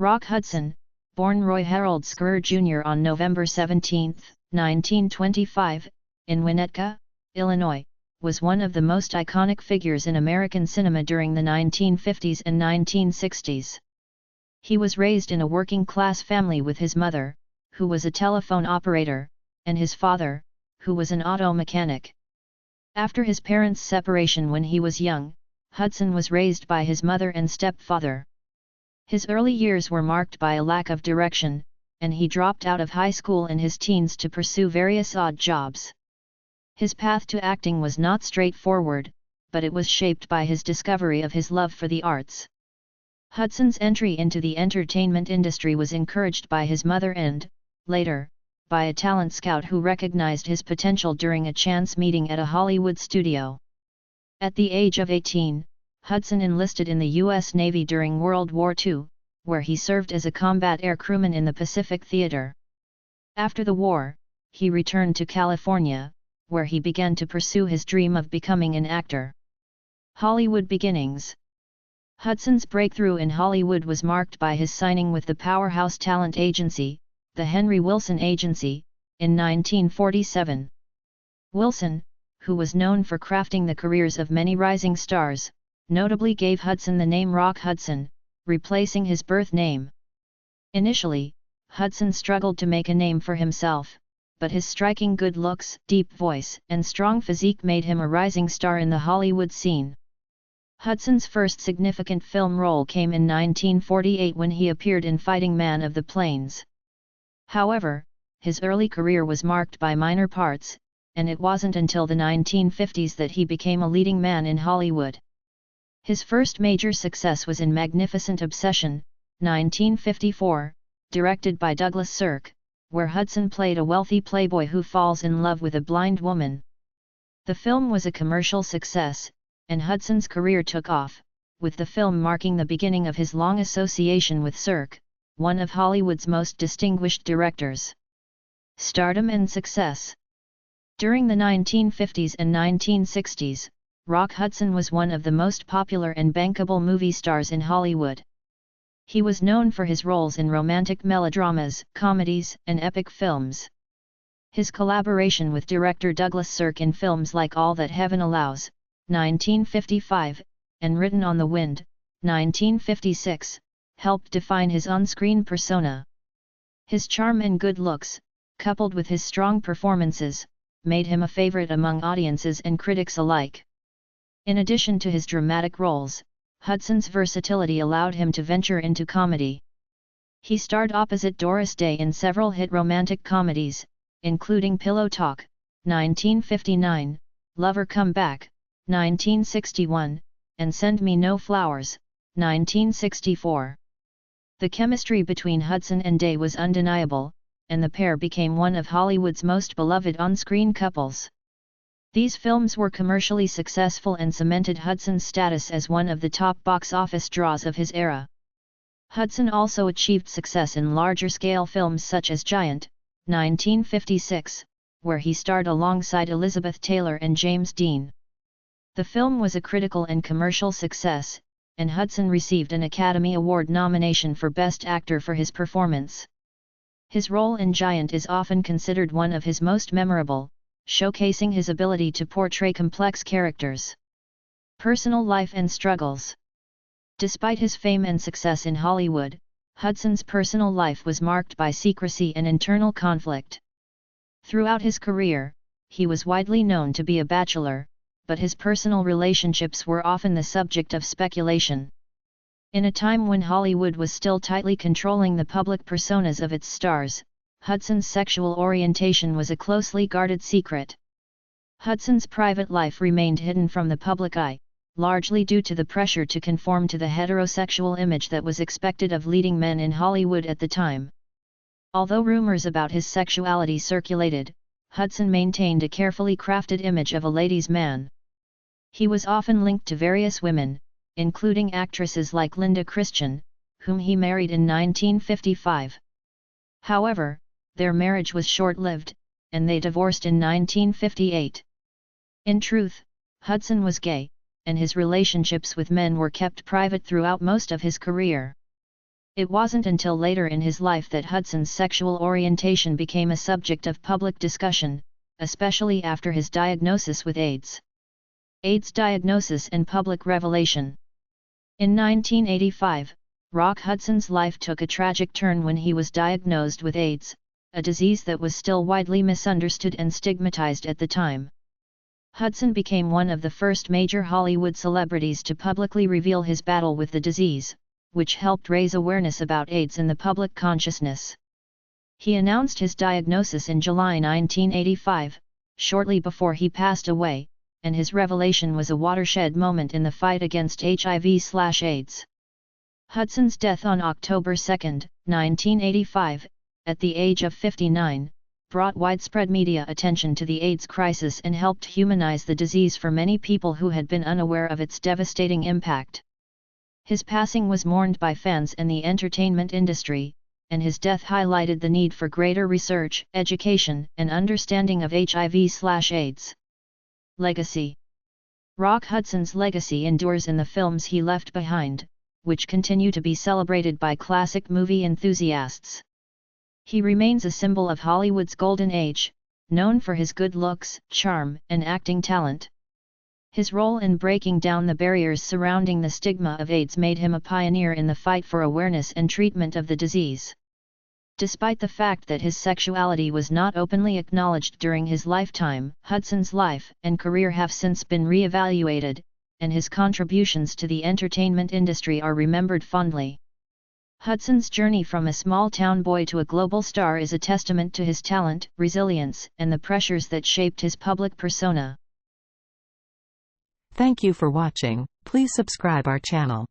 Rock Hudson, born Roy Harold Scurr Jr. on November 17, 1925, in Winnetka, Illinois, was one of the most iconic figures in American cinema during the 1950s and 1960s. He was raised in a working-class family with his mother, who was a telephone operator, and his father, who was an auto mechanic. After his parents' separation when he was young, Hudson was raised by his mother and stepfather. His early years were marked by a lack of direction, and he dropped out of high school in his teens to pursue various odd jobs. His path to acting was not straightforward, but it was shaped by his discovery of his love for the arts. Hudson's entry into the entertainment industry was encouraged by his mother and, later, by a talent scout who recognized his potential during a chance meeting at a Hollywood studio. At the age of 18, Hudson enlisted in the U.S. Navy during World War II, where he served as a combat air crewman in the Pacific Theater. After the war, he returned to California, where he began to pursue his dream of becoming an actor. Hollywood beginnings. Hudson's breakthrough in Hollywood was marked by his signing with the powerhouse talent agency, the Henry Wilson Agency, in 1947. Wilson, who was known for crafting the careers of many rising stars, notably gave Hudson the name Rock Hudson, replacing his birth name. Initially, Hudson struggled to make a name for himself, but his striking good looks, deep voice, and strong physique made him a rising star in the Hollywood scene. Hudson's first significant film role came in 1948 when he appeared in Fighting Man of the Plains. However, his early career was marked by minor parts, and it wasn't until the 1950s that he became a leading man in Hollywood. His first major success was in Magnificent Obsession, 1954, directed by Douglas Sirk, where Hudson played a wealthy playboy who falls in love with a blind woman. The film was a commercial success, and Hudson's career took off, with the film marking the beginning of his long association with Sirk, one of Hollywood's most distinguished directors. Stardom and success. During the 1950s and 1960s, Rock Hudson was one of the most popular and bankable movie stars in Hollywood. He was known for his roles in romantic melodramas, comedies, and epic films. His collaboration with director Douglas Sirk in films like All That Heaven Allows, 1955, and Written on the Wind, 1956, helped define his on-screen persona. His charm and good looks, coupled with his strong performances, made him a favorite among audiences and critics alike. In addition to his dramatic roles, Hudson's versatility allowed him to venture into comedy. He starred opposite Doris Day in several hit romantic comedies, including Pillow Talk, 1959, Lover Come Back, 1961, and Send Me No Flowers, 1964. The chemistry between Hudson and Day was undeniable, and the pair became one of Hollywood's most beloved on-screen couples. These films were commercially successful and cemented Hudson's status as one of the top box office draws of his era. Hudson also achieved success in larger-scale films such as Giant, 1956, where he starred alongside Elizabeth Taylor and James Dean. The film was a critical and commercial success, and Hudson received an Academy Award nomination for Best Actor for his performance. His role in Giant is often considered one of his most memorable, showcasing his ability to portray complex characters. Personal life and struggles. Despite his fame and success in Hollywood, Hudson's personal life was marked by secrecy and internal conflict. Throughout his career, he was widely known to be a bachelor, but his personal relationships were often the subject of speculation. In a time when Hollywood was still tightly controlling the public personas of its stars, Hudson's sexual orientation was a closely guarded secret. Hudson's private life remained hidden from the public eye, largely due to the pressure to conform to the heterosexual image that was expected of leading men in Hollywood at the time. Although rumors about his sexuality circulated, Hudson maintained a carefully crafted image of a ladies' man. He was often linked to various women, including actresses like Linda Christian, whom he married in 1955. However, their marriage was short-lived, and they divorced in 1958. In truth, Hudson was gay, and his relationships with men were kept private throughout most of his career. It wasn't until later in his life that Hudson's sexual orientation became a subject of public discussion, especially after his diagnosis with AIDS. AIDS diagnosis and public revelation. In 1985, Rock Hudson's life took a tragic turn when he was diagnosed with AIDS, a disease that was still widely misunderstood and stigmatized at the time. Hudson became one of the first major Hollywood celebrities to publicly reveal his battle with the disease, which helped raise awareness about AIDS in the public consciousness. He announced his diagnosis in July 1985, shortly before he passed away, and his revelation was a watershed moment in the fight against HIV/AIDS. Hudson's death on October 2, 1985, at the age of 59, brought widespread media attention to the AIDS crisis and helped humanize the disease for many people who had been unaware of its devastating impact. His passing was mourned by fans and the entertainment industry, and his death highlighted the need for greater research, education, and understanding of HIV/AIDS. Legacy. Rock Hudson's legacy endures in the films he left behind, which continue to be celebrated by classic movie enthusiasts. He remains a symbol of Hollywood's golden age, known for his good looks, charm, and acting talent. His role in breaking down the barriers surrounding the stigma of AIDS made him a pioneer in the fight for awareness and treatment of the disease. Despite the fact that his sexuality was not openly acknowledged during his lifetime, Hudson's life and career have since been re-evaluated, and his contributions to the entertainment industry are remembered fondly. Hudson's journey from a small-town boy to a global star is a testament to his talent, resilience, and the pressures that shaped his public persona. Thank you for watching. Please subscribe our channel.